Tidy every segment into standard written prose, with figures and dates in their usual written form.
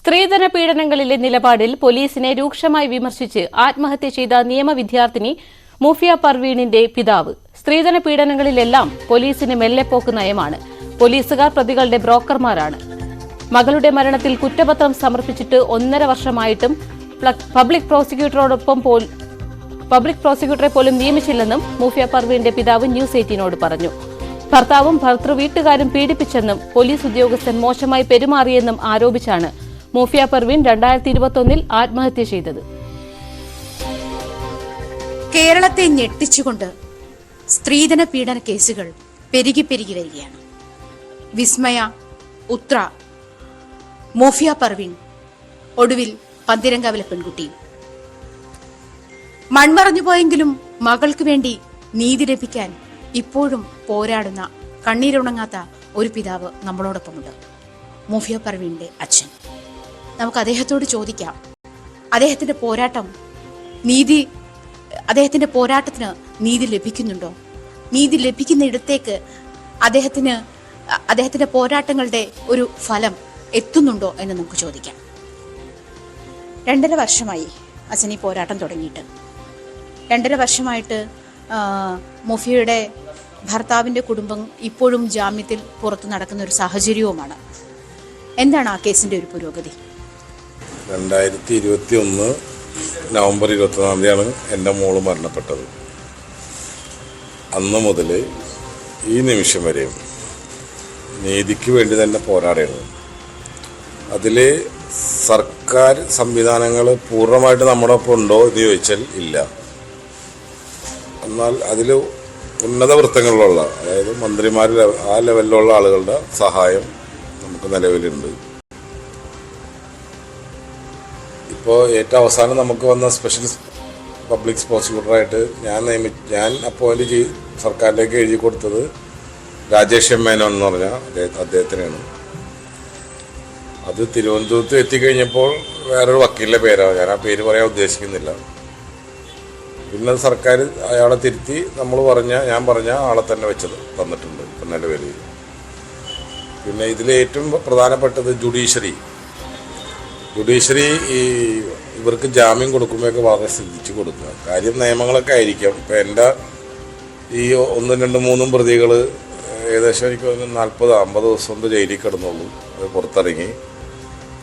സ്ത്രീധന പീഡനങ്ങളിലെ നിലപാടിൽ പോലീസിനെ രൂക്ഷമായി വിമർശിച്ച് ആത്മഹത്യ ചെയ്ത നിയമ വിദ്യാർത്ഥിനി മൂഫിയ പർവീണിന്റെ പിതാവ്. സ്ത്രീധന പീഡനങ്ങളിലെല്ലാം പോലീസിന് മെല്ലെപ്പോക്ക് നയമാണ്. പോലീസുകാർ പ്രതികളുടെ ബ്രോക്കർമാരാണ്. മകളുടെ മരണത്തിൽ കുറ്റപത്രം സമർപ്പിച്ചിട്ട് 1.5 വർഷമായിട്ടും പബ്ലിക് പ്രോസിക്യൂട്ടറെ പോലും നിയമിച്ചില്ലെന്നും മൂഫിയ പർവീണിന്റെ പിതാവ് ന്യൂസ് 18നോട് പറഞ്ഞു. ഭർത്താവും ഭർത്തൃവീട്ടുകാരും പീഡിപ്പിച്ചെന്നും പോലീസ് ഉദ്യോഗസ്ഥൻ മോശമായി പെരുമാറിയെന്നും ആരോപിച്ചാണ് മൂഫിയ പർവീൺ 2021 ആത്മഹത്യ ചെയ്തത്. കേരളത്തെ ഞെട്ടിച്ചുകൊണ്ട് സ്ത്രീധന പീഡന കേസുകൾ പെരുകി വരികയാണ്. വിസ്മയ, ഉത്ര, മൂഫിയ പർവീൺ, ഒടുവിൽ പന്തിരങ്കാവിലെ പെൺകുട്ടി. മൺമറഞ്ഞുപോയെങ്കിലും മകൾക്ക് വേണ്ടി നീതി ലഭിക്കാൻ ഇപ്പോഴും പോരാടുന്ന കണ്ണീരുണങ്ങാത്ത ഒരു പിതാവ് നമ്മളോടൊപ്പമുണ്ട്. മൂഫിയ പർവീണിന്റെ അച്ഛൻ. നമുക്ക് അദ്ദേഹത്തോട് ചോദിക്കാം, അദ്ദേഹത്തിന്റെ പോരാട്ടത്തിന് നീതി ലഭിക്കുന്നുണ്ടോ? നീതി ലഭിക്കുന്നിടത്തേക്ക് അദ്ദേഹത്തിന്റെ പോരാട്ടങ്ങളുടെ ഒരു ഫലം എത്തുന്നുണ്ടോ എന്ന് നമുക്ക് ചോദിക്കാം. 2.5 വർഷമായി അച്ഛൻ ഈ പോരാട്ടം തുടങ്ങിയിട്ട്. 2.5 വർഷമായിട്ട് മൂഫിയയുടെ ഭർത്താവിന്റെ കുടുംബം ഇപ്പോഴും ജാമ്യത്തിൽ പുറത്തു നടക്കുന്ന ഒരു സാഹചര്യവുമാണ്. എന്താണ് ആ കേസിന്റെ ഒരു പുരോഗതി? 2021 നവംബർ 24 എൻ്റെ മോള് മരണപ്പെട്ടത്. അന്ന് മുതൽ ഈ നിമിഷം വരെയും നീതിക്ക് വേണ്ടി തന്നെ പോരാടുന്നത്. അതിൽ സർക്കാർ സംവിധാനങ്ങൾ പൂർണ്ണമായിട്ട് നമ്മുടെ ഒപ്പം ഉണ്ടോ എന്ന് ചോദിച്ചാൽ ഇല്ല. എന്നാൽ അതിൽ ഉന്നത വൃത്തങ്ങളിലുള്ള, അതായത് മന്ത്രിമാർ, ആ ലെവലിലുള്ള ആളുകളുടെ സഹായം നമുക്ക് നിലവിലുണ്ട്. ഇപ്പോൾ ഏറ്റവും അവസാനം നമുക്ക് വന്ന സ്പെഷ്യൽ പബ്ലിക് പ്രോസിക്യൂട്ടറായിട്ട് ഞാൻ അപ്പോയിൻറ്റ് ചെയ്ത് സർക്കാരിലേക്ക് എഴുതി കൊടുത്തത് രാജേഷ് മേനോൻ എന്ന് പറഞ്ഞ അദ്ദേഹത്തിനാണ്. അത് തിരുവനന്തപുരത്ത് എത്തിക്കഴിഞ്ഞപ്പോൾ വേറൊരു വക്കീലിൻ്റെ പേരാണ്, ഞാൻ ആ പേര് പറയാൻ ഉദ്ദേശിക്കുന്നില്ല. പിന്നെ സർക്കാർ അയാളെ തിരുത്തി ഞാൻ പറഞ്ഞ ആളെ തന്നെ തന്നിട്ടുണ്ട് നിലവിൽ. പിന്നെ ഇതിൽ ഏറ്റവും പ്രധാനപ്പെട്ടത് ജുഡീഷ്യറി ഇവർക്ക് ജാമ്യം കൊടുക്കുമ്പോഴൊക്കെ വളരെ ശ്രദ്ധിച്ച് കൊടുക്കുക. കാര്യം നിയമങ്ങളൊക്കെ ആയിരിക്കാം. ഇപ്പം എൻ്റെ ഈ 1, 2, 3 പ്രതികൾ ഏകദേശം എനിക്ക് 40-50 ദിവസം കൊണ്ട് ജയിലിൽ കിടന്നുള്ളൂ. അത്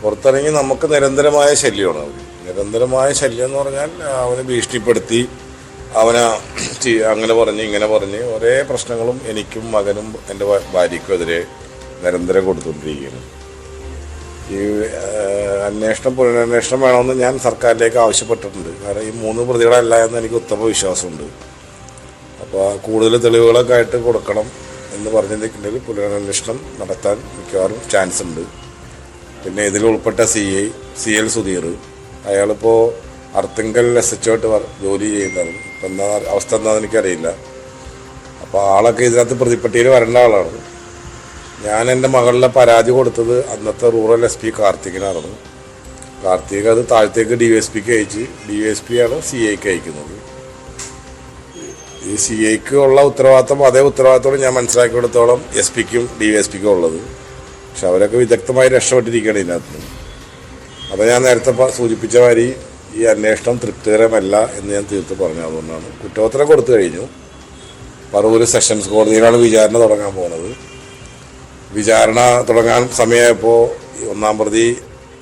പുറത്തിറങ്ങി നമുക്ക് നിരന്തരമായ ശല്യമാണ്. നിരന്തരമായ ശല്യം എന്ന് പറഞ്ഞാൽ അവനെ ഭീഷണിപ്പെടുത്തി, അവനെ അങ്ങനെ പറഞ്ഞ് ഇങ്ങനെ പറഞ്ഞ് ഒരേ പ്രശ്നങ്ങളും എനിക്കും മകനും എൻ്റെ ഭാര്യയ്ക്കും എതിരെ നിരന്തരം കൊടുത്തുകൊണ്ടിരിക്കുകയാണ്. ഈ പുനരന്വേഷണം വേണമെന്ന് ഞാൻ സർക്കാരിലേക്ക് ആവശ്യപ്പെട്ടിട്ടുണ്ട്. കാരണം ഈ 3 പ്രതികളല്ല എന്ന് എനിക്ക് ഉത്തമ വിശ്വാസമുണ്ട്. അപ്പോൾ കൂടുതൽ തെളിവുകളൊക്കെ ആയിട്ട് കൊടുക്കണം എന്ന് പറഞ്ഞിട്ടുണ്ടെങ്കിൽ പുനരന്വേഷണം നടത്താൻ മിക്കവാറും ചാൻസ് ഉണ്ട്. പിന്നെ ഇതിൽ ഉൾപ്പെട്ട CL സുധീർ, അയാളിപ്പോൾ അർത്തിങ്കൽ SHO ആയിട്ട് ജോലി ചെയ്യുന്നതാണ്. ഇപ്പം എന്താ അവസ്ഥ എന്താണെന്ന് എനിക്കറിയില്ല. അപ്പോൾ ആളൊക്കെ ഇതിനകത്ത് പ്രതിപ്പട്ടികയിൽ വരേണ്ട ആളാണ്. ഞാൻ എൻ്റെ മകളുടെ പരാതി കൊടുത്തത് അന്നത്തെ റൂറൽ SP കാർത്തികിനാണ്. കാർത്തിക് അത് താഴത്തേക്ക് DSPക്ക് അയച്ച്, DSP ആണ് CIക്ക് അയക്കുന്നത്. ഈ CIക്ക് ഉള്ള ഉത്തരവാദിത്തം അതേ ഉത്തരവാദിത്തോടെ ഞാൻ മനസ്സിലാക്കിയെടുത്തോളം SPക്കും DSPക്കും ഉള്ളത്. പക്ഷെ അവരൊക്കെ വിദഗ്ധമായി രക്ഷപ്പെട്ടിരിക്കുകയാണ് ഇതിനകത്ത്. അത് ഞാൻ നേരത്തെ സൂചിപ്പിച്ച മാതിരി ഈ അന്വേഷണം തൃപ്തികരമല്ല എന്ന് ഞാൻ തീർത്ത് പറഞ്ഞു. അതുകൊണ്ടാണ് കുറ്റപത്രം കൊടുത്തു കഴിഞ്ഞു. പറവൂർ സെഷൻസ് കോടതിയിലാണ് വിചാരണ തുടങ്ങാൻ പോകുന്നത്. വിചാരണ തുടങ്ങാൻ സമയമായപ്പോൾ 1-ാം പ്രതി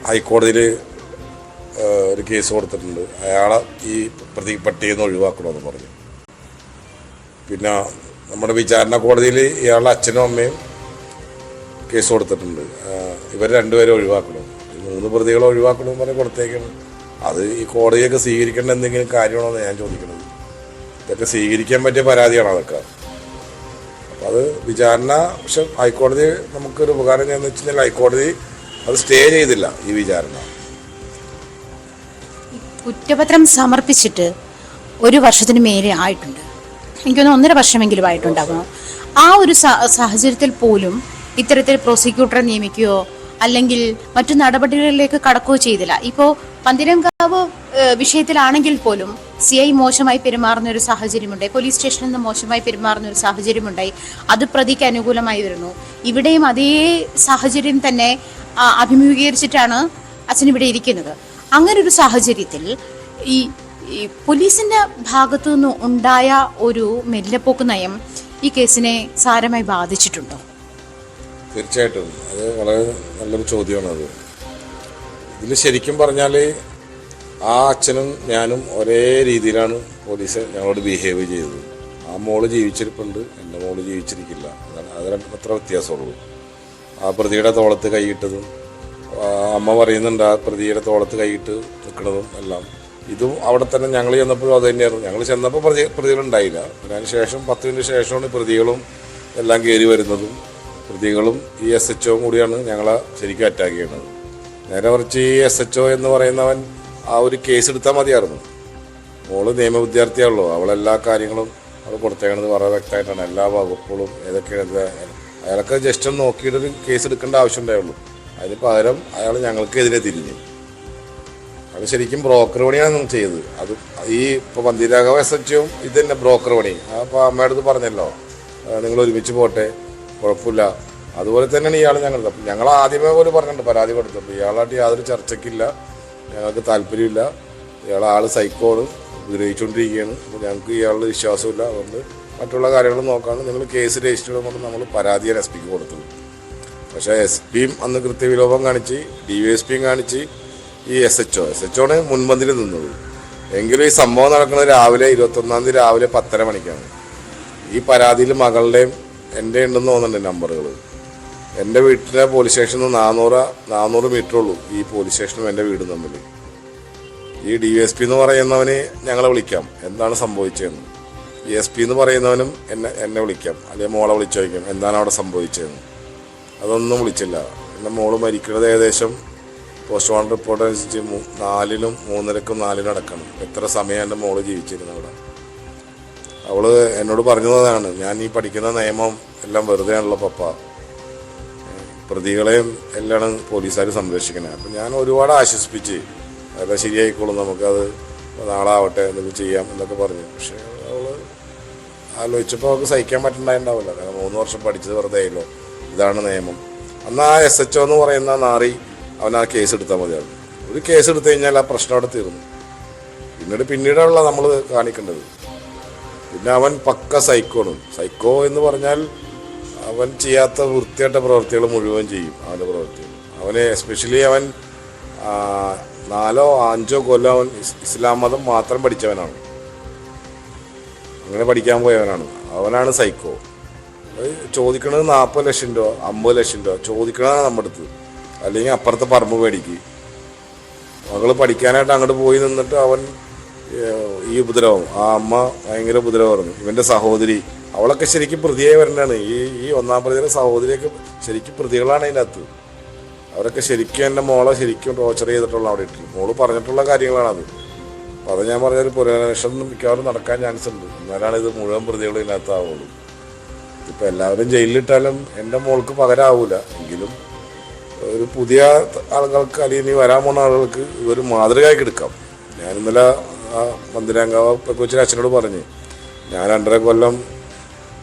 ഹൈക്കോടതിയിൽ ഒരു കേസ് കൊടുത്തിട്ടുണ്ട്. അയാളെ ഈ പ്രതിപട്ടികയിൽ നിന്ന് ഒഴിവാക്കണമെന്ന് പറഞ്ഞു. പിന്നെ നമ്മുടെ വിചാരണ കോടതിയിൽ ഇയാളുടെ അച്ഛനും അമ്മയും കേസ് കൊടുത്തിട്ടുണ്ട്. ഇവർ 2 പേരെ ഒഴിവാക്കണം, 3 പ്രതികളെ ഒഴിവാക്കണമെന്ന് പറഞ്ഞ് കൊടുത്തേക്കണം. അത് ഈ കോടതിയൊക്കെ സ്വീകരിക്കേണ്ട എന്തെങ്കിലും കാര്യമാണോ എന്ന് ഞാൻ ചോദിക്കുന്നത്. ഇതൊക്കെ സ്വീകരിക്കാൻ പറ്റിയ പരാതിയാണോ അതൊക്കെ? അത് വിചാരണ, പക്ഷെ ഹൈക്കോടതി നമുക്കൊരു ഉപകാരം ചെയ്യാന്ന് വെച്ചാൽ ഹൈക്കോടതി അത് സ്റ്റേ ചെയ്തില്ല ഈ വിചാരണ. കുറ്റപത്രം സമർപ്പിച്ചിട്ട് 1 വർഷത്തിന് മേലെ ആയിട്ടുണ്ട്. എനിക്കൊന്ന് 1.5 വർഷമെങ്കിലും ആയിട്ടുണ്ടാകണം. ആ ഒരു സാഹചര്യത്തിൽ പോലും ഇത്തരത്തിൽ പ്രോസിക്യൂട്ടറെ നിയമിക്കുകയോ അല്ലെങ്കിൽ മറ്റു നടപടികളിലേക്ക് കടക്കുകയോ ചെയ്തില്ല. ഇപ്പോൾ പന്തിരങ്കാവ് വിഷയത്തിലാണെങ്കിൽ പോലും CI മോശമായി പെരുമാറുന്ന ഒരു സാഹചര്യമുണ്ടായി, പോലീസ് സ്റ്റേഷനിൽ നിന്ന് മോശമായി പെരുമാറുന്ന ഒരു സാഹചര്യമുണ്ടായി. അത് പ്രതിക്ക് അനുകൂലമായി വരുന്നു. ഇവിടെയും അതേ സാഹചര്യം തന്നെ അഭിമുഖീകരിച്ചിട്ടാണ് അച്ഛനിവിടെ ഇരിക്കുന്നത്. അങ്ങനെ ഒരു സാഹചര്യത്തിൽ ഈ പോലീസിന്റെ ഭാഗത്തു നിന്ന് ഉണ്ടായ ഒരു മെല്ലെപ്പോക്ക് നയം ഈ കേസിനെ സാരമായി ബാധിച്ചിട്ടുണ്ടോ? തീർച്ചയായിട്ടും അത് വളരെ നല്ലൊരു ചോദ്യമാണ്. അത് ഇതിൽ ശരിക്കും പറഞ്ഞാൽ ആ അച്ഛനും ഞാനും ഒരേ രീതിയിലാണ് പോലീസ് ഞങ്ങളോട് ബിഹേവ് ചെയ്തത്. ആ മോള് ജീവിച്ചിരിപ്പുണ്ട്, എൻ്റെ മോള് ജീവിച്ചിരിക്കില്ല. അതിന് അത്ര വ്യത്യാസമുള്ളൂ. ആ പ്രതിയുടെ തോളത്ത് കൈയിട്ടതും അമ്മ പറയുന്നുണ്ട് ആ പ്രതിയുടെ തോളത്ത് കൈയിട്ട് നിൽക്കുന്നതും എല്ലാം ഇതും അവിടെ തന്നെ ഞങ്ങൾ ചെന്നപ്പോഴും അത് തന്നെയായിരുന്നു. ഞങ്ങൾ ചെന്നപ്പോൾ പ്രതികളുണ്ടായില്ല. അതിന് ശേഷം 10 മിനിറ്റ് ശേഷമാണ് പ്രതികളും എല്ലാം കയറി വരുന്നതും പ്രതികളും ഈ SHO കൂടിയാണ് ഞങ്ങളെ ശരിക്കും അറ്റാക്ക് ചെയ്യുന്നത്. നേരെ മറിച്ച് ഈ SHO എന്ന് പറയുന്നവൻ ആ ഒരു കേസ് എടുത്താൽ മതിയായിരുന്നു. മോള് നിയമ വിദ്യാർത്ഥിയാണല്ലോ, അവളെല്ലാ കാര്യങ്ങളും അവൾ കൊടുത്തേക്കണത് വളരെ വ്യക്തമായിട്ടാണ്. എല്ലാ വകുപ്പുകളും ഏതൊക്കെയാണ് അയാൾക്ക് ജസ്റ്റ് ഒന്ന് നോക്കിയിട്ടൊരു കേസ് എടുക്കേണ്ട ആവശ്യം ഉണ്ടായുള്ളൂ. അതിന് പകരം അയാൾ ഞങ്ങൾക്കെതിരെ തിരിഞ്ഞു. അത് ശരിക്കും ബ്രോക്കർ പണിയാണ് ചെയ്തത്. അത് ഈ ഇപ്പോൾ പന്തീരാഘവ SHO ഇത് തന്നെ ബ്രോക്കർ പണി. അപ്പോൾ അമ്മയുടെ അടുത്ത് പറഞ്ഞല്ലോ നിങ്ങൾ ഒരുമിച്ച് പോട്ടെ, കുഴപ്പമില്ല. അതുപോലെ തന്നെയാണ് ഇയാൾ ഞങ്ങൾ ആദ്യമേ പോലും പറഞ്ഞിട്ടുണ്ട് പരാതി കൊടുത്തപ്പോൾ ഇയാളായിട്ട് യാതൊരു ചർച്ചയ്ക്കില്ല, ഞങ്ങൾക്ക് താല്പര്യമില്ല, ഇയാൾ സൈക്കോണ് ഉപദ്രവിച്ചുകൊണ്ടിരിക്കുകയാണ്, അപ്പോൾ ഞങ്ങൾക്ക് ഇയാളുടെ വിശ്വാസമില്ല, അതുകൊണ്ട് മറ്റുള്ള കാര്യങ്ങൾ നോക്കാണ് നിങ്ങൾ കേസ് രജിസ്റ്റർ ചെയ്തുകൊണ്ട് നമ്മൾ പരാതിയാണ് SP ക്ക് കൊടുത്തത്. പക്ഷേ SP അന്ന് കൃത്യവിലോപം കാണിച്ച് DYSPയും കാണിച്ച് ഈ SHO ആണ് മുൻപന്തിൽ നിന്നത്. എങ്കിലും ഈ സംഭവം നടക്കുന്നത് രാവിലെ 21-ാം തീയതി രാവിലെ 10:30 മണിക്കാണ്. ഈ പരാതിയിൽ മകളുടെയും എൻ്റെ ഉണ്ടെന്ന് തോന്നുന്നുണ്ട് നമ്പറുകൾ. എൻ്റെ വീട്ടിലെ പോലീസ് സ്റ്റേഷനിൽ നിന്ന് 400 മീറ്റർ ഉള്ളൂ ഈ പോലീസ് സ്റ്റേഷനും എൻ്റെ വീടും തമ്മിൽ. ഈ DYSP എന്ന് പറയുന്നവന് ഞങ്ങളെ വിളിക്കാം എന്താണ് സംഭവിച്ചതെന്ന്, ഈ SP എന്ന് പറയുന്നവനും എന്നെ വിളിക്കാം, അല്ലെങ്കിൽ മോളെ വിളിച്ചു ചോദിക്കാം എന്താണ് അവിടെ സംഭവിച്ചതെന്ന്. അതൊന്നും വിളിച്ചില്ല. എൻ്റെ മോള് മരിക്കുന്നത് ഏകദേശം പോസ്റ്റ്മോർട്ടം റിപ്പോർട്ട് അനുസരിച്ച് 4-നും 3:30-ക്കും 4-നും അടക്കണം. എത്ര സമയം എൻ്റെ മോള് ജീവിച്ചിരുന്നു അവിടെ. അവള് എന്നോട് പറഞ്ഞതാണ് ഞാൻ ഈ പഠിക്കുന്ന നിയമം എല്ലാം വെറുതെയാണല്ലോ പപ്പ, പ്രതികളെയും എല്ലാം പോലീസുകാർ സംരക്ഷിക്കണേ. അപ്പം ഞാൻ ഒരുപാട് ആശ്വസിപ്പിച്ച് അതെല്ലാം ശരിയായിക്കോളും, നമുക്കത് നാളെ ആവട്ടെ എന്തെങ്കിലും ചെയ്യാം എന്നൊക്കെ പറഞ്ഞു. പക്ഷേ അവള് ആലോചിച്ചപ്പോൾ അവൾക്ക് സഹിക്കാൻ പറ്റുന്നുണ്ടായിണ്ടാവില്ല. കാരണം 3 വർഷം പഠിച്ചത് വെറുതെ ആയല്ലോ, ഇതാണ് നിയമം. അന്ന് ആ SHO എന്ന് പറയുന്ന നാറി അവൻ ആ കേസ് എടുത്താൽ മതിയായിരുന്നു. ഒരു കേസ് എടുത്തു കഴിഞ്ഞാൽ ആ പ്രശ്നം അവിടെ തീർന്നു. പിന്നീടുള്ള നമ്മൾ കാണിക്കേണ്ടത്. പിന്നെ അവൻ പക്ക സൈക്കോണ്. സൈക്കോ എന്ന് പറഞ്ഞാൽ അവൻ ചെയ്യാത്ത വൃത്തിയായിട്ട പ്രവൃത്തികൾ മുഴുവൻ ചെയ്യും. അവൻ്റെ പ്രവൃത്തികൾ അവന് എസ്പെഷ്യലി അവൻ 4-5 കൊല്ലം അവൻ ഇസ്ലാം മതം മാത്രം പഠിച്ചവനാണ്. അങ്ങനെ പഠിക്കാൻ പോയവനാണ്. അവനാണ് സൈക്കോ. ചോദിക്കണത് 40 ലക്ഷം രൂപ 50 ലക്ഷം രൂപ ചോദിക്കണതാണ് നമ്മുടെ അടുത്ത്. അല്ലെങ്കിൽ അപ്പുറത്തെ പറമ്പ് മേടിക്ക്. മകള് പഠിക്കാനായിട്ട് അങ്ങോട്ട് പോയി നിന്നിട്ട് അവൻ ഈ ഉപദ്രവം, ആ അമ്മ ഭയങ്കര ഉപദ്രവമായിരുന്നു. ഇവൻ്റെ സഹോദരി അവളൊക്കെ ശരിക്കും പ്രതിയായി വരേണ്ടതാണ്. ഈ 1-ാം പ്രതിയുടെ സഹോദരിയൊക്കെ ശരിക്കും പ്രതികളാണ് അതിൻ്റെ അകത്ത്. അവരൊക്കെ ശരിക്കും എൻ്റെ മോളെ ശരിക്കും ടോർച്ചർ ചെയ്തിട്ടുള്ള അവിടെ ഇട്ടില്ല. മോള് പറഞ്ഞിട്ടുള്ള കാര്യങ്ങളാണത്. അപ്പോൾ അത് ഞാൻ പറഞ്ഞൊരു പുനരന്വേഷണം മിക്കവാറും നടക്കാൻ ചാൻസ് ഉണ്ട്. എന്നാലാണ് ഇത് മുഴുവൻ പ്രതികളും ഇതിനകത്താവുള്ളൂ. ഇപ്പം എല്ലാവരും ജയിലിലിട്ടാലും എൻ്റെ മോൾക്ക് പകരമാവില്ല. എങ്കിലും ഒരു പുതിയ ആളുകൾക്ക് അല്ലെങ്കിൽ ഇനി വരാൻ പോകുന്ന ആളുകൾക്ക് ഇതൊരു മാതൃകയാക്കി എടുക്കാം. ഞാൻ ഇന്നലെ പന്തീരാങ്കാവ് കൊച്ചിലെ അച്ഛനോട് പറഞ്ഞ് ഞാൻ 2.5 കൊല്ലം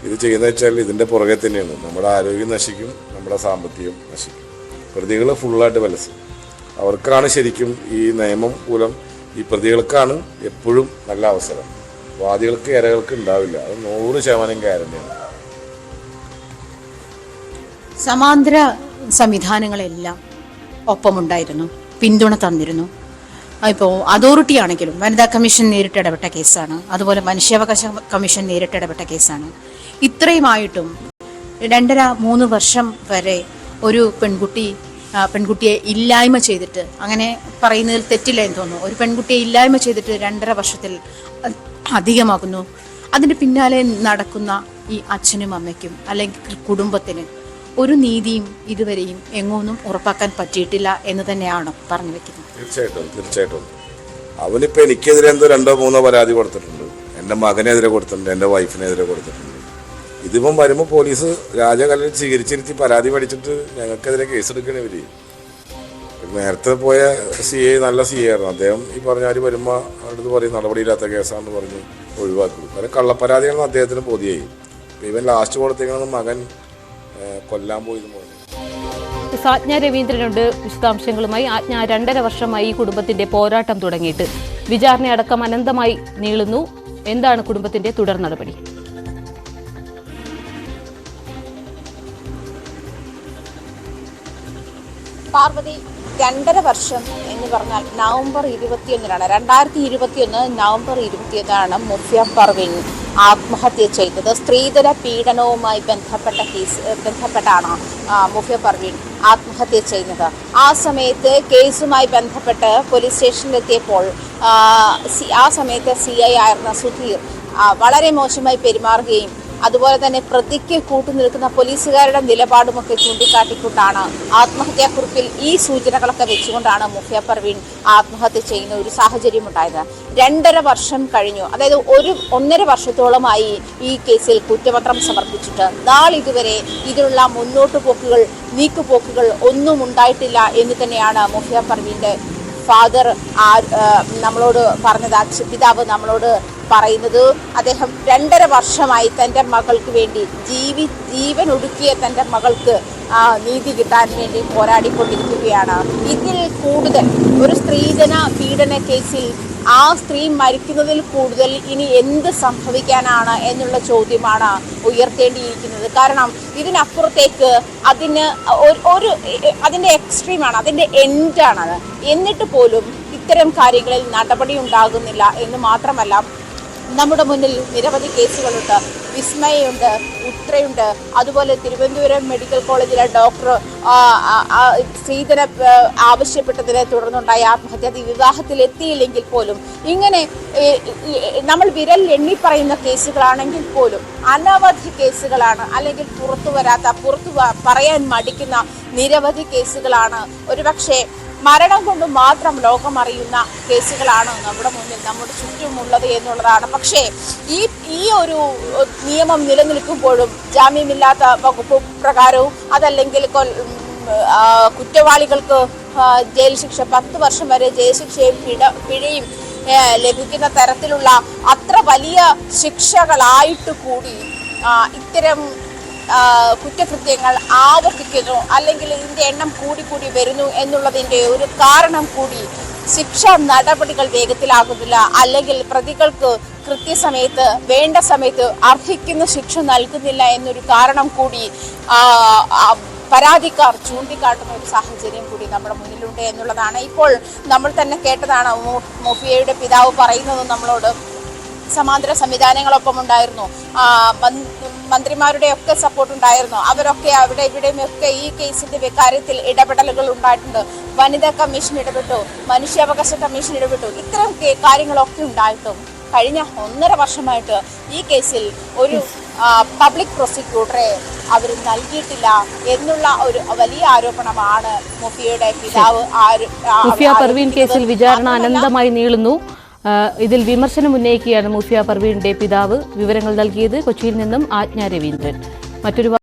ഇത് ചെയ്യുന്നത് വെച്ചാൽ ഇതിൻ്റെ പുറകെ തന്നെയാണ്. നമ്മുടെ ആരോഗ്യം നശിക്കും, നമ്മുടെ സാമ്പത്തികം നശിക്കും. പ്രതികൾ ഫുള്ളായിട്ട് വലസ്. അവർക്കാണ് ശരിക്കും ഈ നിയമം മൂലം ഈ പ്രതികൾക്കാണ് എപ്പോഴും നല്ല അവസരം. വാദികൾക്ക് ഇരകൾക്ക് ഉണ്ടാവില്ല. അത് 100% ഗ്യാരണ്ടിയാണ്. സമാന്തര സംവിധാനങ്ങളെല്ലാം ഒപ്പമുണ്ടായിരുന്നു, പിന്തുണ തന്നിരുന്നു. ഇപ്പോൾ അതോറിറ്റി ആണെങ്കിലും വനിതാ കമ്മീഷൻ നേരിട്ടിടപെട്ട കേസാണ്, അതുപോലെ മനുഷ്യാവകാശ കമ്മീഷൻ നേരിട്ടിടപെട്ട കേസാണ്. ഇത്രയുമായിട്ടും 2.5-3 വർഷം വരെ ഒരു പെൺകുട്ടിയെ ഇല്ലായ്മ ചെയ്തിട്ട്, അങ്ങനെ പറയുന്നതിൽ തെറ്റില്ല എന്ന് തോന്നുന്നു, ഒരു പെൺകുട്ടിയെ ഇല്ലായ്മ ചെയ്തിട്ട് 2.5 വർഷത്തിൽ അധികമാകുന്നു. അതിൻ്റെ പിന്നാലെ നടക്കുന്ന ഈ അച്ഛനും അമ്മയ്ക്കും അല്ലെങ്കിൽ കുടുംബത്തിന് ഒരു നീതിയും ഇതുവരെയും എങ്ങൊന്നും ഉറപ്പാക്കാൻ പറ്റിയിട്ടില്ല എന്ന് തന്നെയാണ് പറഞ്ഞു വെക്കുന്നത്. തീർച്ചയായിട്ടും അവനിപ്പോൾ എനിക്കെതിരെ എന്തോ 2-3 പരാതി കൊടുത്തിട്ടുണ്ട്. എൻ്റെ മകനെതിരെ കൊടുത്തിട്ടുണ്ട്, എൻ്റെ വൈഫിനെതിരെ കൊടുത്തിട്ടുണ്ട്. ഇതിപ്പം വരുമ്പോൾ പോലീസ് രാജകല്ലിൽ സ്വീകരിച്ചിരുത്തി പരാതി പഠിച്ചിട്ട് ഞങ്ങൾക്കെതിരെ കേസെടുക്കണേ ഇവർ. നേരത്തെ പോയ CA നല്ല CA ആയിരുന്നു. അദ്ദേഹം ഈ പറഞ്ഞാൽ വരുമ്പോൾ അടുത്ത് പറയും നടപടിയില്ലാത്ത കേസാണെന്ന് പറഞ്ഞ് ഒഴിവാക്കും. കാരണം കള്ളപ്പരാതിയാണെന്ന് അദ്ദേഹത്തിന് ബോധ്യമായി. ഇവൻ ലാസ്റ്റ് കൊടുത്തേക്കണമെന്ന് മകൻ കൊല്ലാൻ പോയി. എസ് ആജ്ഞ രവീന്ദ്രനുണ്ട് വിശദാംശങ്ങളുമായി. ആജ്ഞ 2.5 വർഷമായി ഈ കുടുംബത്തിന്റെ പോരാട്ടം തുടങ്ങിയിട്ട് വിചാരണയടക്കം അനന്തമായി നീളുന്നു. എന്താണ് കുടുംബത്തിന്റെ തുടർ നടപടി? പാർവതി, 2.5 വർഷം എന്ന് പറഞ്ഞാൽ നവംബർ 21 2021 നവംബർ 21 മുഫിയ പർവീൻ ആത്മഹത്യ ചെയ്തത്. സ്ത്രീധന പീഡനവുമായി ബന്ധപ്പെട്ടാണ് മുഫിയ പർവീൻ ആത്മഹത്യ ചെയ്യുന്നത്. ആ സമയത്ത് കേസുമായി ബന്ധപ്പെട്ട് പോലീസ് സ്റ്റേഷനിലെത്തിയപ്പോൾ ആ സമയത്ത് CI ആയിരുന്ന സുധീർ വളരെ മോശമായി പെരുമാറുകയും അതുപോലെ തന്നെ പ്രതിക്ക് കൂട്ടുനിൽക്കുന്ന പോലീസുകാരുടെ നിലപാടുമൊക്കെ ചൂണ്ടിക്കാട്ടിക്കൊണ്ടാണ് ആത്മഹത്യാക്കുറിപ്പിൽ ഈ സൂചനകളൊക്കെ വെച്ചുകൊണ്ടാണ് മുഫിയ പർവീൻ ആത്മഹത്യ ചെയ്യുന്ന ഒരു സാഹചര്യം ഉണ്ടായത്. 2.5 വർഷം കഴിഞ്ഞു. അതായത് 1.5 വർഷത്തോളമായി ഈ കേസിൽ കുറ്റപത്രം സമർപ്പിച്ചിട്ട് നാളിതുവരെ ഇതിനുള്ള മുന്നോട്ടുപോക്കുകൾ നീക്കുപോക്കുകൾ ഒന്നും ഉണ്ടായിട്ടില്ല എന്ന് തന്നെയാണ് മുഫിയ പർവീൻ്റെ ഫാദർ നമ്മളോട് പറഞ്ഞത്. പിതാവ് നമ്മളോട് പറയുന്നത് അദ്ദേഹം 2.5 വർഷമായി തൻ്റെ മകൾക്ക് വേണ്ടി ജീവൻ ഒടുക്കിയ തൻ്റെ മകൾക്ക് നീതി കിട്ടാൻ വേണ്ടി പോരാടിക്കൊണ്ടിരിക്കുകയാണ്. ഇതിൽ കൂടുതൽ ഒരു സ്ത്രീധന പീഡന കേസിൽ ആ സ്ത്രീ മരിക്കുന്നതിൽ കൂടുതൽ ഇനി എന്ത് സംഭവിക്കാനാണ് എന്നുള്ള ചോദ്യമാണ് ഉയർത്തേണ്ടിയിരിക്കുന്നത്. കാരണം ഇതിനപ്പുറത്തേക്ക് അതിൻ്റെ എക്സ്ട്രീമാണ്, അതിൻ്റെ എൻഡാണത്. എന്നിട്ട് പോലും ഇത്തരം കാര്യങ്ങളിൽ നടപടി ഉണ്ടാകുന്നില്ല എന്ന് മാത്രമല്ല, നമ്മുടെ മുന്നിൽ നിരവധി കേസുകളുണ്ട്. വിസ്മയുണ്ട്, ഉത്രയുണ്ട്, അതുപോലെ തിരുവനന്തപുരം മെഡിക്കൽ കോളേജിലെ ഡോക്ടർ സ്ത്രീധന ആവശ്യപ്പെട്ടതിനെ തുടർന്നുണ്ടായ ആത്മഹത്യ, അത് വിവാഹത്തിലെത്തിയില്ലെങ്കിൽ പോലും ഇങ്ങനെ നമ്മൾ വിരൽ എണ്ണി പറയുന്ന കേസുകളാണെങ്കിൽ പോലും അനവധി കേസുകളാണ്. അല്ലെങ്കിൽ പുറത്തു പറയാൻ മടിക്കുന്ന നിരവധി കേസുകളാണ്. ഒരുപക്ഷെ മരണം കൊണ്ട് മാത്രം ലോകമറിയുന്ന കേസുകളാണ് നമ്മുടെ മുന്നിൽ, നമ്മുടെ ചുറ്റുമുള്ളത് എന്നുള്ളതാണ്. പക്ഷേ ഈ ഒരു നിയമം നിലനിൽക്കുമ്പോഴും ജാമ്യമില്ലാത്ത വകുപ്പ് പ്രകാരവും അതല്ലെങ്കിൽ കുറ്റവാളികൾക്ക് ജയിൽ ശിക്ഷ 10 വർഷം വരെ ജയിൽ ശിക്ഷയും പിഴയും ലഭിക്കുന്ന തരത്തിലുള്ള അത്ര വലിയ ശിക്ഷകളായിട്ട് കൂടി ഇത്തരം കുറ്റകൃത്യങ്ങൾ ആവർത്തിക്കുന്നു, അല്ലെങ്കിൽ ഇതിൻ്റെ എണ്ണം കൂടി വരുന്നു എന്നുള്ളതിൻ്റെ ഒരു കാരണം കൂടി ശിക്ഷാ നടപടികൾ വേഗത്തിലാകുന്നില്ല, അല്ലെങ്കിൽ പ്രതികൾക്ക് കൃത്യസമയത്ത് വേണ്ട സമയത്ത് അർഹിക്കുന്ന ശിക്ഷ നൽകുന്നില്ല എന്നൊരു കാരണം കൂടി പരാതിക്കാർ ചൂണ്ടിക്കാട്ടുന്ന ഒരു സാഹചര്യം കൂടി നമ്മുടെ മുന്നിലുണ്ട് എന്നുള്ളതാണ്. ഇപ്പോൾ നമ്മൾ തന്നെ കേട്ടതാണ് മുഫിയയുടെ പിതാവ് പറയുന്നത് നമ്മളോട്. സമാന്തര സംവിധാനങ്ങളൊപ്പം ഉണ്ടായിരുന്നു, മന്ത്രിമാരുടെയൊക്കെ സപ്പോർട്ട് ഉണ്ടായിരുന്നു. അവരൊക്കെ അവിടെ ഇവിടെയൊക്കെ ഈ കേസിന്റെ കാര്യത്തിൽ ഇടപെടലുകൾ ഉണ്ടായിട്ടുണ്ട്. വനിതാ കമ്മീഷൻ ഇടപെട്ടു, മനുഷ്യാവകാശ കമ്മീഷൻ ഇടപെട്ടു. ഇത്തരം കാര്യങ്ങളൊക്കെ ഉണ്ടായിട്ടും കഴിഞ്ഞ 1.5 വർഷമായിട്ട് ഈ കേസിൽ ഒരു പബ്ലിക് പ്രോസിക്യൂട്ടറെ അവർ നൽകിയിട്ടില്ല എന്നുള്ള ഒരു വലിയ ആരോപണമാണ് മുഫിയയുടെ പിതാവ്. മുഫിയ പർവീൻ കേസിൽ വിചാരണ അനന്തമായി നീളുന്നു. ഇതിൽ വിമർശനം ഉന്നയിക്കുകയാണ് മുഫിയ പർവീണിന്റെ പിതാവ്. വിവരങ്ങൾ നൽകിയത് കൊച്ചിയിൽ നിന്നും ആജ്ഞ രവീന്ദ്രൻ. മറ്റൊരു